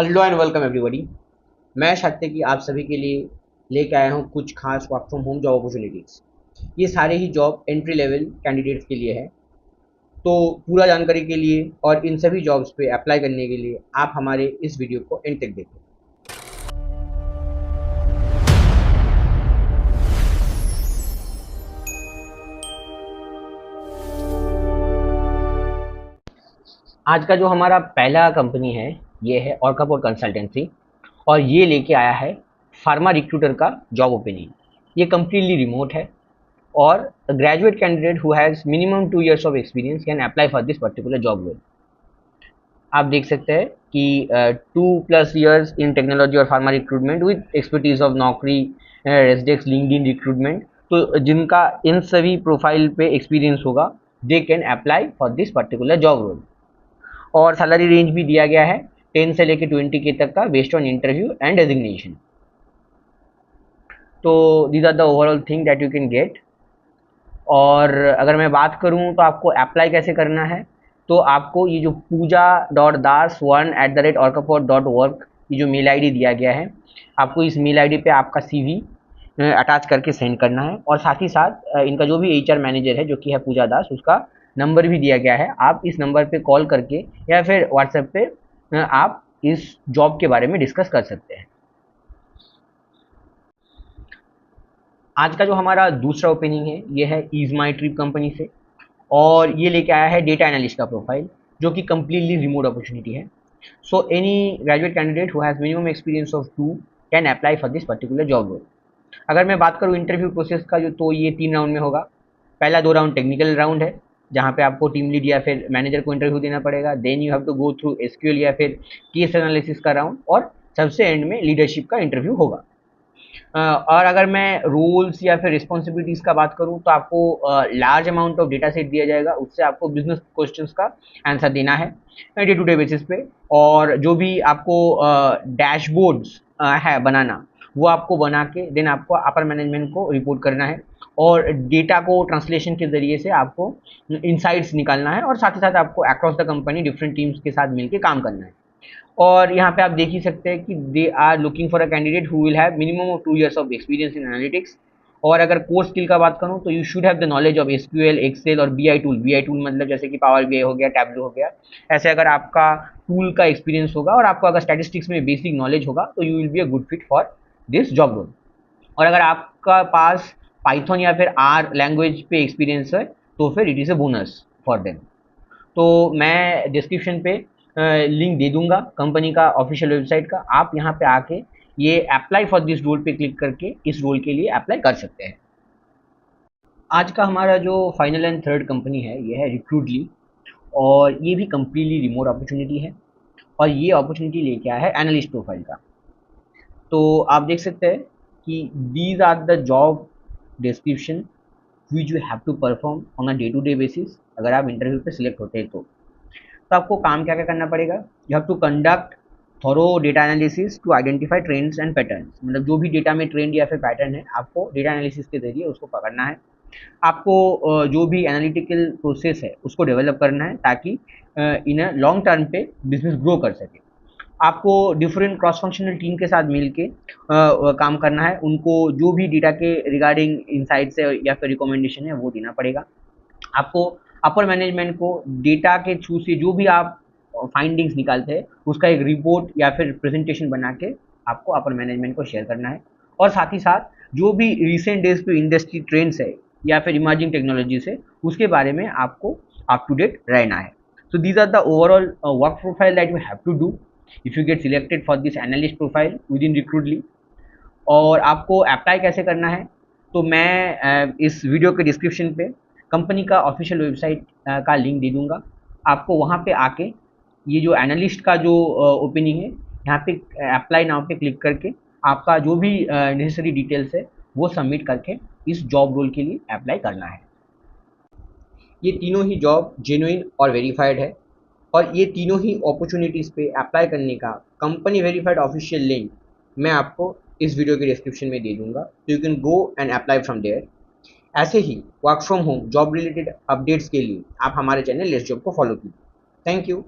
Hello and welcome everybody. मैं सत्य की आप सभी के लिए लेके आया हूँ कुछ खास work from home job opportunities. ये सारे ही जॉब एंट्री लेवल कैंडिडेट्स के लिए है। तो पूरा जानकारी के लिए और इन सभी जॉब्स पे अप्लाई करने के लिए आप हमारे इस वीडियो को एंड तक देखें। आज का जो हमारा पहला कंपनी है ये है ऑर्कापोर्ट कंसल्टेंसी और ये लेके आया है फार्मा रिक्रूटर का जॉब ओपनिंग। ये कम्प्लीटली रिमोट है और graduate candidate who has minimum 2 years of experience can apply for this particular job role. आप देख सकते हैं कि 2+ years इन टेक्नोलॉजी और pharma recruitment with expertise of Naukri, Resdex, LinkedIn recruitment. तो जिनका इन सभी प्रोफाइल पे एक्सपीरियंस होगा they can apply for this particular job role. और सैलरी रेंज भी दिया गया है 10 से लेकर 20K तक का based on interview and designation. तो these are the overall thing that you can get. और अगर मैं बात करूं तो आपको अप्लाई कैसे करना है, तो आपको ये जो puja.das1@orkaport.org ये जो मेल आईडी दिया गया है, आपको इस मेल आईडी पे आपका CV अटैच करके सेंड करना है। और साथ ही साथ इनका जो भी HR मैनेजर है जो कि है पूजा दास, उसका नंबर भी दिया गया है। आप इस नंबर पे कॉल करके या फिर व्हाट्सएप पे आप इस जॉब के बारे में डिस्कस कर सकते हैं। आज का जो हमारा दूसरा ओपनिंग है ये है ईज माई ट्रिप कंपनी से और ये लेके आया है डेटा एनालिस्ट का प्रोफाइल जो कि कम्प्लीटली रिमोट अपॉर्चुनिटी है। So any graduate candidate who has minimum experience of 2 can apply for this particular job role. अगर मैं बात करूँ इंटरव्यू प्रोसेस का जो, तो ये 3 राउंड में होगा। पहला 2 राउंड टेक्निकल राउंड है जहाँ पे आपको टीम लीड या फिर मैनेजर को इंटरव्यू देना पड़ेगा। Then you have to go through SQL या फिर केस एनालिसिस का राउंड और सबसे एंड में लीडरशिप का इंटरव्यू होगा। और अगर मैं रोल्स या फिर रिस्पॉन्सिबिलिटीज़ का बात करूँ तो आपको large amount of data set दिया जाएगा, उससे आपको बिजनेस क्वेश्चंस का आंसर देना है डे टू डे बेसिस पे। और जो भी आपको डैशबोर्ड्स है बनाना, वो आपको बना के देन आपको अपर मैनेजमेंट को रिपोर्ट करना है और डेटा को ट्रांसलेशन के ज़रिए से आपको इनसाइट्स निकालना है और साथ ही साथ आपको across the company different teams के साथ मिलकर काम करना है। और यहाँ पे आप देख ही सकते हैं कि they are looking for a candidate who will have minimum of 2 years of experience in analytics. और अगर कोर स्किल का बात करूँ तो you should have the knowledge of SQL, Excel और BI टूल मतलब जैसे कि पावर BI हो गया, टैबलो हो गया। ऐसे अगर आपका टूल का एक्सपीरियंस होगा और आपको अगर स्टैटिस्टिक्स में बेसिक नॉलेज होगा तो you will be a good fit for this job role. और अगर आपका पास पाइथन या फिर R लैंग्वेज पे एक्सपीरियंस है तो फिर it is a bonus for them. तो मैं डिस्क्रिप्शन पे लिंक दे दूंगा कंपनी का ऑफिशियल वेबसाइट का। आप यहाँ पे आके ये अप्लाई फॉर दिस रोल पे क्लिक करके इस रोल के लिए अप्लाई कर सकते हैं। आज का हमारा जो फाइनल एंड थर्ड कंपनी है ये है रिक्रूटली और ये भी कम्प्लीटली रिमोट अपॉर्चुनिटी है और ये अपॉर्चुनिटी लेके आया है एनालिस्ट प्रोफाइल का। तो आप देख सकते हैं कि these are the job description which you have to perform on a day to day basis अगर आप इंटरव्यू पे सिलेक्ट होते हैं तो आपको काम क्या क्या करना पड़ेगा। You have to conduct thorough data analysis to identify trends and patterns, मतलब जो भी डेटा में ट्रेंड या फिर पैटर्न है आपको डेटा एनालिसिस के जरिए उसको पकड़ना है। आपको जो भी एनालिटिकल प्रोसेस है उसको डेवलप करना है ताकि इन अ लॉन्ग टर्म पे बिजनेस ग्रो कर सके। आपको डिफरेंट क्रॉस फंक्शनल टीम के साथ मिल के काम करना है, उनको जो भी डेटा के रिगार्डिंग इंसाइट्स है या फिर रिकमेंडेशन है वो देना पड़ेगा। आपको अपर मैनेजमेंट को डेटा के थ्रू से जो भी आप फाइंडिंग्स निकालते हैं उसका एक रिपोर्ट या फिर प्रेजेंटेशन बना के आपको अपर मैनेजमेंट को शेयर करना है। और साथ ही साथ जो भी रिसेंट डेज पे इंडस्ट्री ट्रेंड्स है या फिर इमर्जिंग टेक्नोलॉजीज है उसके बारे में आपको अप टू डेट रहना है। So these are the overall work profile that you have to do if you get selected for this analyst profile within Recruitly. और आपको अप्लाई कैसे करना है, तो मैं इस वीडियो के डिस्क्रिप्शन पे कंपनी का ऑफिशियल वेबसाइट का लिंक दे दूंगा। आपको वहाँ पे आके ये जो एनालिस्ट का जो ओपनिंग है यहाँ पे अप्लाई नाउ पे क्लिक करके आपका जो भी नेसेसरी डिटेल्स है वो सबमिट करके इस जॉब रोल के लिए अप्लाई करना है। ये तीनों ही जॉब जेन्युइन और वेरीफाइड है और ये तीनों ही अपॉर्चुनिटीज़ पे अप्लाई करने का कंपनी वेरीफाइड ऑफिशियल लिंक मैं आपको इस वीडियो के डिस्क्रिप्शन में दे दूंगा, तो you can go and apply from there. ऐसे ही work from home job related updates के लिए आप हमारे चैनल लेट्स जॉब को फॉलो कीजिए। Thank you.